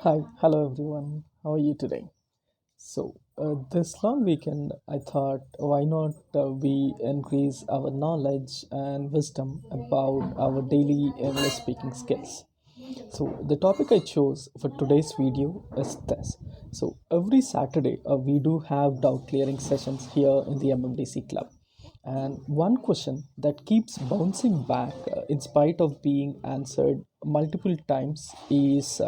Hi, hello everyone. How are you today? This long weekend, I thought, why not we increase our knowledge and wisdom about our daily English speaking skills? The topic I chose for today's video is this. Every Saturday, we do have doubt clearing sessions here in the MMDC club. And one question that keeps bouncing back in spite of being answered multiple times is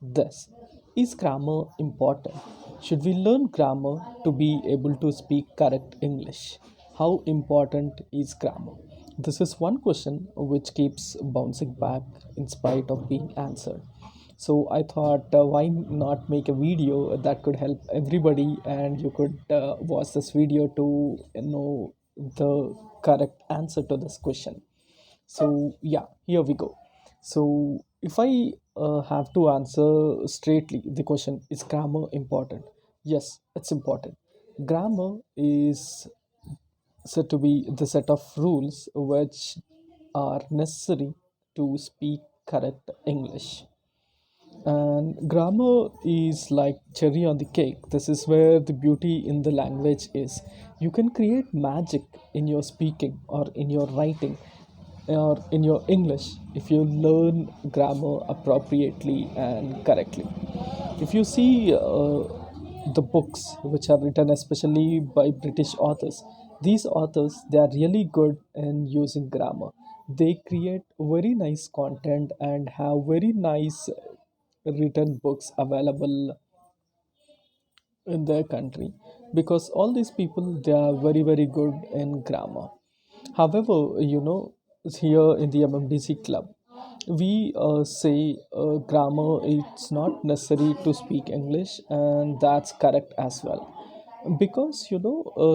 this. Is grammar important? Should we learn grammar to be able to speak correct English? How important is grammar? This is one question which keeps bouncing back in spite of being answered. So I thought, why not make a video that could help everybody, and you could watch this video to know the correct answer to this question. Yeah, here we go. If I have to answer straightly the question, is grammar important? Yes, it's important. Grammar is said to be the set of rules which are necessary to speak correct English. And grammar is like cherry on the cake. This is where the beauty in the language is. You can create magic in your speaking or in your writing or in your English if you learn grammar appropriately and correctly. If you see the books which are written especially by British authors, these authors they are really good in using grammar. They create very nice content and have very nice written books available in their country because all these people they are very good in grammar. However, here in the MMDC club we say grammar it's not necessary to speak English, and that's correct as well, because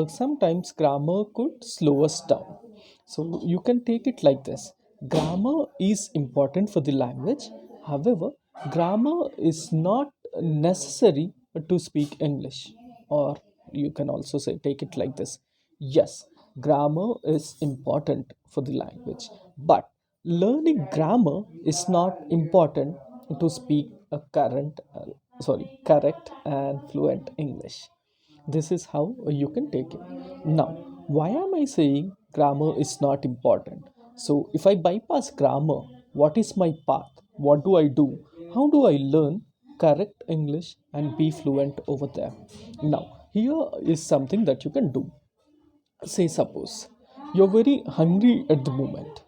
sometimes grammar could slow us down. So you can take it like this: grammar is important for the language. However, grammar is not necessary to speak English. Or you can also say, take it like this: yes, grammar is important for the language, but learning grammar is not important to speak a correct and fluent English. This is how you can take it. Now, why am I saying grammar is not important? So, if I bypass grammar, what is my path? What do I do? How do I learn correct English and be fluent over there? Now, here is something that you can do. Say, suppose you're very hungry at the moment.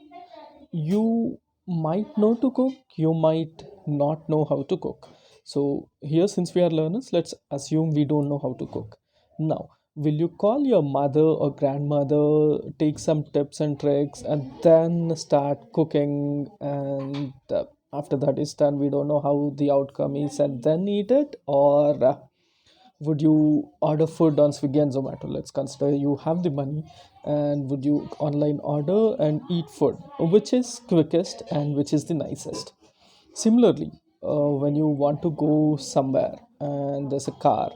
You might know to cook, you might not know how to cook. So here, since we are learners, let's assume we don't know how to cook. Now, will you call your mother or grandmother, take some tips and tricks, and then start cooking? And after that is done, we don't know how the outcome is, and then eat it? Or would you order food on Swiggy and Zomato? Let's consider you have the money, and would you online order and eat food, which is quickest and which is the nicest? Similarly, when you want to go somewhere and there's a car,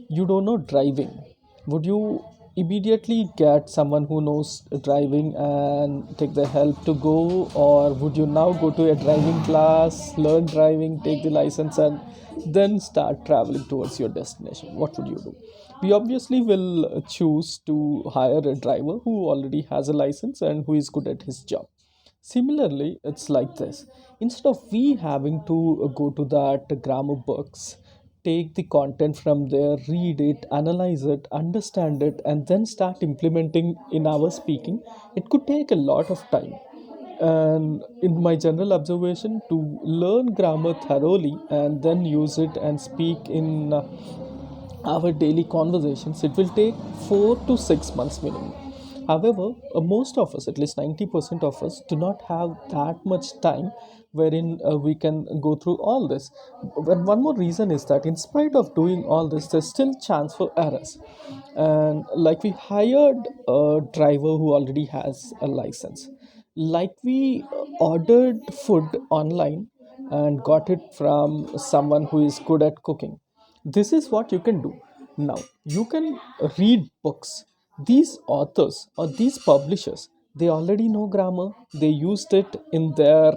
you don't know driving, would you immediately get someone who knows driving and take the help to go, or would you now go to a driving class, learn driving, take the license, and then start traveling towards your destination? What would you do? We obviously will choose to hire a driver who already has a license and who is good at his job. Similarly, it's like this: instead of we having to go to that grammar books, take the content from there, read it, analyze it, understand it, and then start implementing in our speaking, it could take a lot of time. And in my general observation, to learn grammar thoroughly and then use it and speak in our daily conversations, it will take 4 to 6 months minimum. However, most of us, at least 90% of us, do not have that much time wherein we can go through all this. And one more reason is that in spite of doing all this, there's still chance for errors. And like, we hired a driver who already has a license, like we ordered food online and got it from someone who is good at cooking. This is what you can do. Now, you can read books. These authors or these publishers, they already know grammar. They used it in their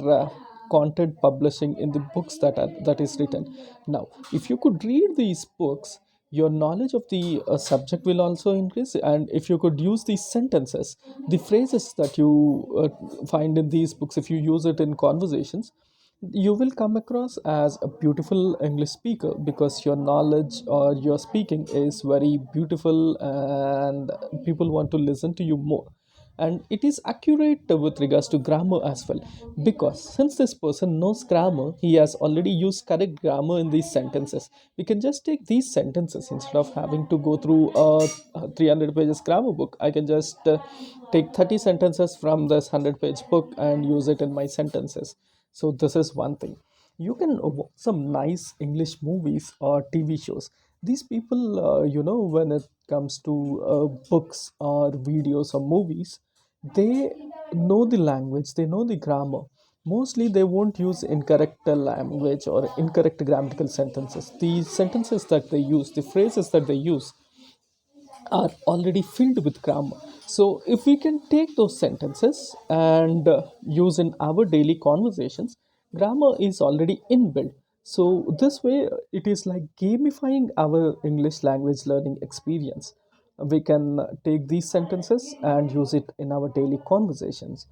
content publishing in the books that is written. Now if you could read these books, your knowledge of the subject will also increase, and if you could use these sentences, the phrases that you find in these books, if you use it in conversations, you will come across as a beautiful English speaker, because your knowledge or your speaking is very beautiful and people want to listen to you more. And it is accurate with regards to grammar as well, because since this person knows grammar, he has already used correct grammar in these sentences. We can just take these sentences instead of having to go through a 300 pages grammar book. I can just take 30 sentences from this 100-page book and use it in my sentences. So this is one thing. You can watch some nice English movies or TV shows. These people, when it comes to books or videos or movies, they know the language, they know the grammar. Mostly they won't use incorrect language or incorrect grammatical sentences. The sentences that they use, the phrases that they use, are already filled with grammar. So, if we can take those sentences and use in our daily conversations, grammar is already inbuilt. So, this way it is like gamifying our English language learning experience. We can take these sentences and use it in our daily conversations.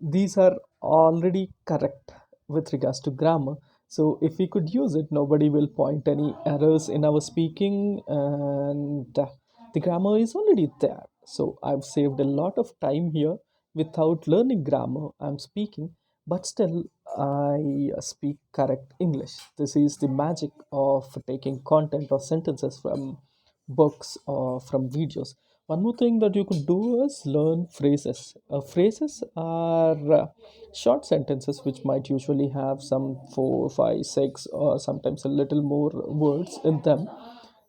These are already correct with regards to grammar. So if we could use it, nobody will point any errors in our speaking, and the grammar is already there. So I've saved a lot of time here without learning grammar. I'm speaking, but still I speak correct English. This is the magic of taking content or sentences from books or from videos. One more thing that you could do is learn phrases. Phrases are short sentences which might usually have some four, five, six, or sometimes a little more words in them.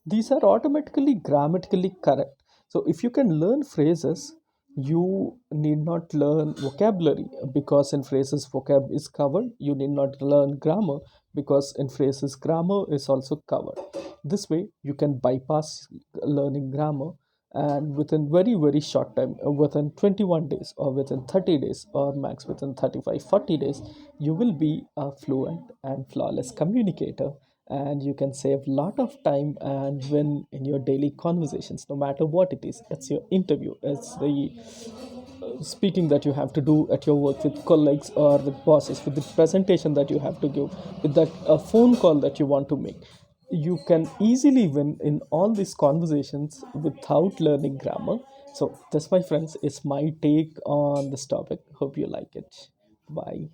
These are automatically grammatically correct. So if you can learn phrases, you need not learn vocabulary, because in phrases vocab is covered. You need not learn grammar, because in phrases grammar is also covered. This way you can bypass learning grammar, and within very short time, within 21 days or within 30 days or max within 35-40 days, you will be a fluent and flawless communicator, and you can save a lot of time and win in your daily conversations, no matter what it is. It's your interview, it's the speaking that you have to do at your work with colleagues or with bosses, with the presentation that you have to give, with that phone call that you want to make. You can easily win in all these conversations without learning grammar. So this, my friends, is my take on this topic. Hope you like it. Bye.